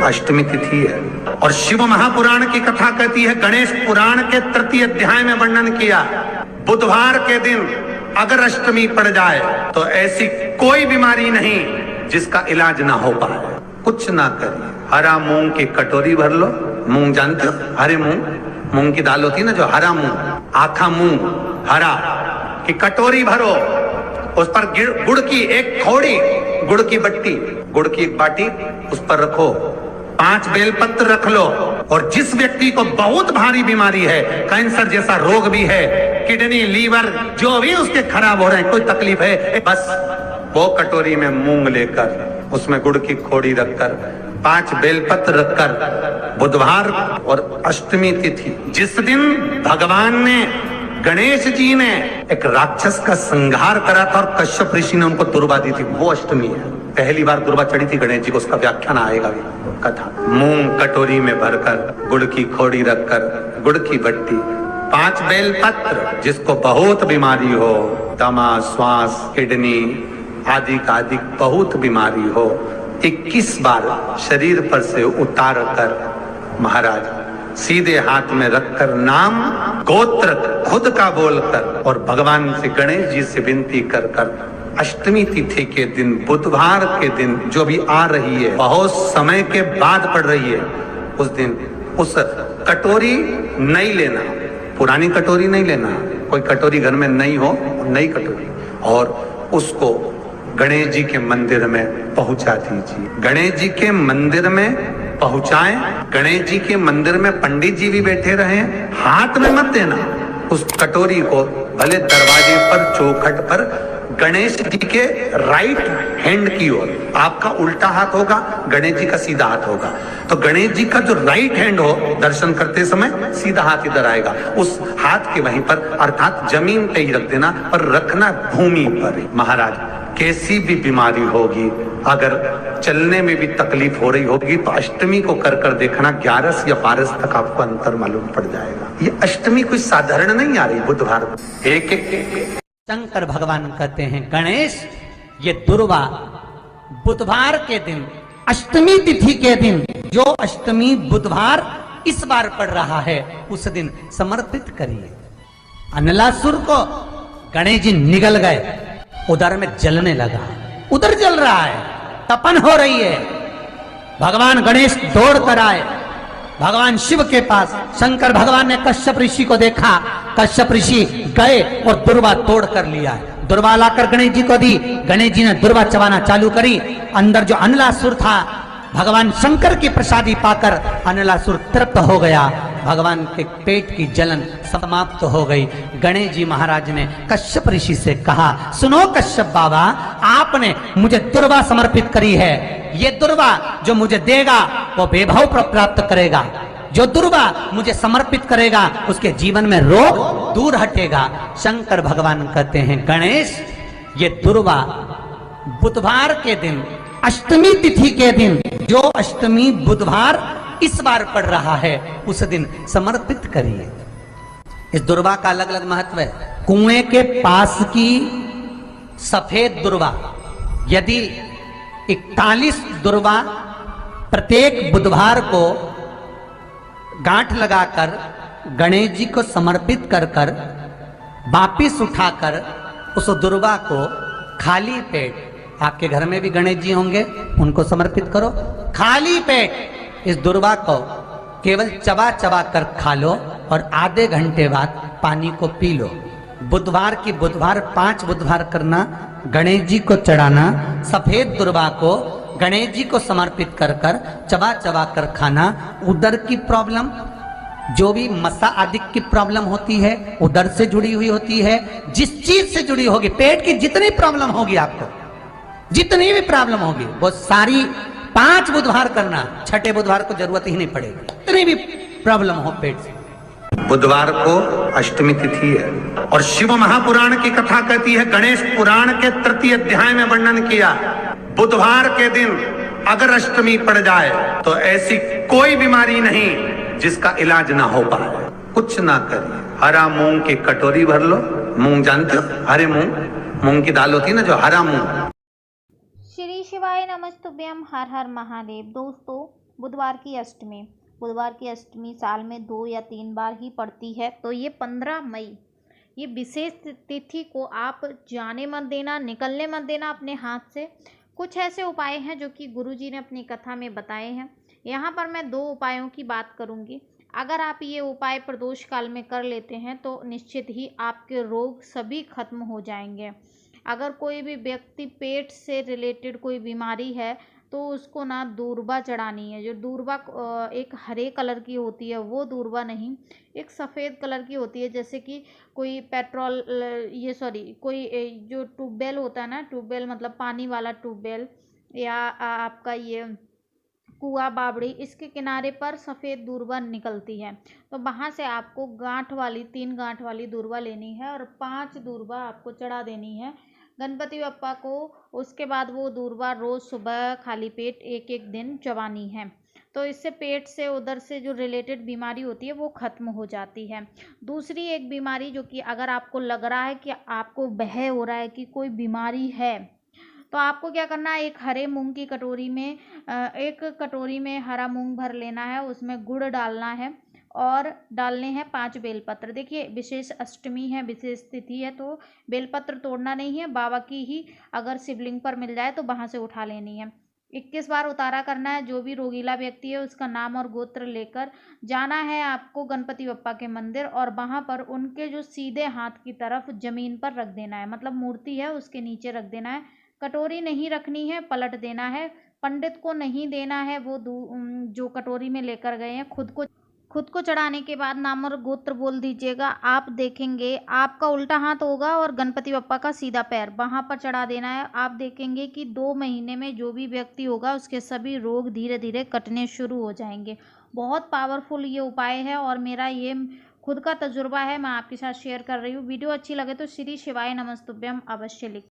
अष्टमी तिथि है और शिव महापुराण की कथा कहती है, गणेश पुराण के तृतीय अध्याय में वर्णन किया, बुधवार के दिन अगर अष्टमी पड़ जाए तो ऐसी कोई बीमारी नहीं जिसका इलाज ना हो पाए। कुछ ना करिए, हरा मूंग की कटोरी भर लो, मूंग जानते हो, हरे मूंग की दाल होती है ना, जो हरा मूंग, आखा मूंग हरा की कटोरी भरो, उस पर गुड़ की एक खोड़ी, गुड़ की बट्टी, गुड़ की एक बाटी उस पर रखो, 5 बेलपत्र रख लो, और जिस व्यक्ति को बहुत भारी बीमारी है, कैंसर जैसा रोग भी है, किडनी लीवर जो भी उसके खराब हो रहे हैं, कोई तकलीफ है, बस वो कटोरी में मूंग लेकर उसमें गुड़ की खोड़ी रखकर 5 बेलपत्र रखकर, बुधवार और अष्टमी तिथि जिस दिन भगवान ने, गणेश जी ने एक राक्षस का संहार करा था और कश्यप ऋषि ने उनको दुर्वा दी थी, वो अष्टमी है। पहली बार दुर्वा चढ़ी थी गणेश जी को, उसका व्याख्यान आएगा भी कथा। मूंग कटोरी में भरकर, गुड़ की खोड़ी रखकर, गुड़ की बट्टी, 5 बेलपत्र, जिसको बहुत बीमारी हो, दमा, श्वास, किडनी आदि का आदि बहुत बीमारी हो, 21 बार शरीर पर से उतार कर महाराज सीधे हाथ में रखकर नाम गोत्र खुद का बोलकर और भगवान से, गणेश जी से विनती कर कर अष्टमी तिथि के दिन, बुधवार के दिन जो भी आ रही है, बहुत समय के बाद पड़ रही है, उस दिन उस कटोरी नहीं लेना, पुरानी कटोरी नहीं लेना, कोई कटोरी घर में नहीं हो, नई कटोरी, और उसको गणेश जी के मंदिर में पहुंचा दीजिए। गणेश जी के मंदिर में पहुंचाएं, गणेश जी के मंदिर में पंडित जी भी बैठे रहे, हाथ में मत देना उस कटोरी को, भले दरवाजे पर, चौखट पर, गणेश जी के राइट हैंड की ओर, आपका उल्टा हाथ होगा, गणेश जी का सीधा हाथ होगा, तो गणेश जी का जो राइट हैंड हो, दर्शन करते समय सीधा हाथ इधर आएगा, उस हाथ के वहीं पर, अर्थात जमीन पे ही रख देना, पर रखना भूमि पर। महाराज कैसी भी बीमारी होगी, अगर चलने में भी तकलीफ हो रही होगी, तो अष्टमी को कर कर देखना, 11 या 12 तक आपको अंतर मालूम पड़ जाएगा। ये अष्टमी कोई साधारण नहीं आ रही, बुधवार एक शंकर भगवान कहते हैं, गणेश ये दुर्वा बुधवार के दिन, अष्टमी तिथि के दिन, जो अष्टमी बुधवार इस बार पड़ रहा है, उस दिन समर्पित करिए। अनलासुर को गणेश जी निगल गए, उधर में जलने लगा, उधर जल रहा है, तपन हो रही है, भगवान गणेश दौड़ कर आए भगवान शिव के पास। शंकर भगवान ने कश्यप ऋषि को देखा, कश्यप ऋषि गए और दुर्वा तोड़ कर लिया, दुर्वा लाकर गणेश जी को दी, गणेश जी ने दुर्वा चबाना चालू करी, अंदर जो अनलासुर था, भगवान शंकर की प्रसादी पाकर अनलासुर तृप्त हो गया, भगवान के पेट की जलन समाप्त हो गई। गणेश जी महाराज ने कश्यप ऋषि से कहा, सुनो कश्यप बाबा, आपने मुझे दुर्वा समर्पित करी है, ये दुर्वा जो मुझे देगा वो वैभव प्राप्त करेगा, जो दुर्वा मुझे समर्पित करेगा उसके जीवन में रोग दूर हटेगा। शंकर भगवान कहते हैं, गणेश ये दुर्वा बुधवार के दिन, अष्टमी तिथि के दिन, जो अष्टमी बुधवार इस बार पड़ रहा है, उस दिन समर्पित करिए। इस दुर्वा का अलग अलग महत्व है। कुएं के पास की सफेद दुर्वा, यदि 41 दुर्वा प्रत्येक बुधवार को गांठ लगाकर गणेश जी को समर्पित कर कर वापिस उठाकर उस दुर्वा को खाली पेट, आपके घर में भी गणेश जी होंगे, उनको समर्पित करो, खाली पेट इस दुर्वा को केवल चबा चबा कर खा लो और आधे घंटे बाद पानी को पी लो। बुधवार की बुधवार 5 बुधवार करना, गणेश जी को चढ़ाना, सफेद दुर्वा को गणेश जी को समर्पित कर कर चबा चबा कर खाना। उदर की प्रॉब्लम, जो भी मसा आदि की प्रॉब्लम होती है, उदर से जुड़ी हुई होती है, जिस चीज से जुड़ी होगी, पेट की जितनी प्रॉब्लम होगी, आपको जितनी भी प्रॉब्लम होगी, वो सारी 5 बुधवार करना, छठे बुधवार को जरूरत ही नहीं पड़ेगी, जितनी भी प्रॉब्लम हो पेट से। बुधवार को अष्टमी तिथि है और शिव महापुराण की कथा कहती है, गणेश पुराण के तृतीय अध्याय में वर्णन किया, बुधवार के दिन अगर अष्टमी पड़ जाए तो ऐसी कोई बीमारी नहीं जिसका इलाज ना हो पाए। कुछ ना करिए, हरा मूंग की कटोरी भर लो, मूंग जानते हो, हरे मूंग की दाल होती है ना, जो हरा मूंग। श्री शिवाय नमस्तुभ्यम, हर हर महादेव। दोस्तों, बुधवार की अष्टमी। बुधवार की अष्टमी साल में 2 या 3 बार ही पड़ती है। तो ये 15 मई, ये विशेष तिथि को आप जाने मत देना, निकलने मत देना अपने हाथ से। कुछ ऐसे उपाय हैं जो कि गुरुजी ने अपनी कथा में बताए हैं। यहाँ पर मैं 2 उपायों की बात करूँगी। अगर आप ये उपाय प्रदोष काल में कर लेते हैं तो निश्चित ही आपके रोग सभी खत्म हो जाएंगे। अगर कोई भी व्यक्ति पेट से रिलेटेड कोई बीमारी है तो उसको ना दूर्वा चढ़ानी है। जो दूर्वा एक हरे कलर की होती है, वो दूर्वा नहीं, एक सफ़ेद कलर की होती है। जैसे कि कोई पेट्रोल कोई जो ट्यूबवेल होता है ना, ट्यूबवेल मतलब पानी वाला ट्यूबवेल, या आपका ये कुआ बावड़ी, इसके किनारे पर सफ़ेद दूर्वा निकलती है। तो वहाँ से आपको गांठ वाली 3 गांठ वाली दूर्वा लेनी है और 5 दूर्वा आपको चढ़ा देनी है गणपति बप्पा को। उसके बाद वो दूर्वा रोज़ सुबह खाली पेट 1-1 दिन चबानी है। तो इससे पेट से उधर से जो रिलेटेड बीमारी होती है वो ख़त्म हो जाती है। दूसरी एक बीमारी जो कि अगर आपको लग रहा है कि आपको भय हो रहा है कि कोई बीमारी है, तो आपको क्या करना है, एक हरे मूंग की कटोरी में एक कटोरी में हरा मूंग भर लेना है, उसमें गुड़ डालना है और डालने हैं 5 बेलपत्र। देखिए विशेष अष्टमी है, विशेष तिथि है, तो बेलपत्र तोड़ना नहीं है, बाबा की ही अगर शिवलिंग पर मिल जाए तो वहाँ से उठा लेनी है। 21 बार उतारा करना है। जो भी रोगीला व्यक्ति है उसका नाम और गोत्र लेकर जाना है आपको गणपति बप्पा के मंदिर, और वहाँ पर उनके जो सीधे हाथ की तरफ ज़मीन पर रख देना है, मतलब मूर्ति है उसके नीचे रख देना है। कटोरी नहीं रखनी है, पलट देना है। पंडित को नहीं देना है, वो जो कटोरी में लेकर गए हैं खुद को चढ़ाने के बाद नाम और गोत्र बोल दीजिएगा। आप देखेंगे आपका उल्टा हाथ होगा और गणपति बप्पा का सीधा पैर वहाँ पर चढ़ा देना है। आप देखेंगे कि 2 महीने में जो भी व्यक्ति होगा उसके सभी रोग धीरे धीरे कटने शुरू हो जाएंगे। बहुत पावरफुल ये उपाय है और मेरा ये खुद का तजुर्बा है, मैं आपके साथ शेयर कर रही हूँ। वीडियो अच्छी लगे तो श्री शिवाय नमस्तुभ्यम अवश्य लिख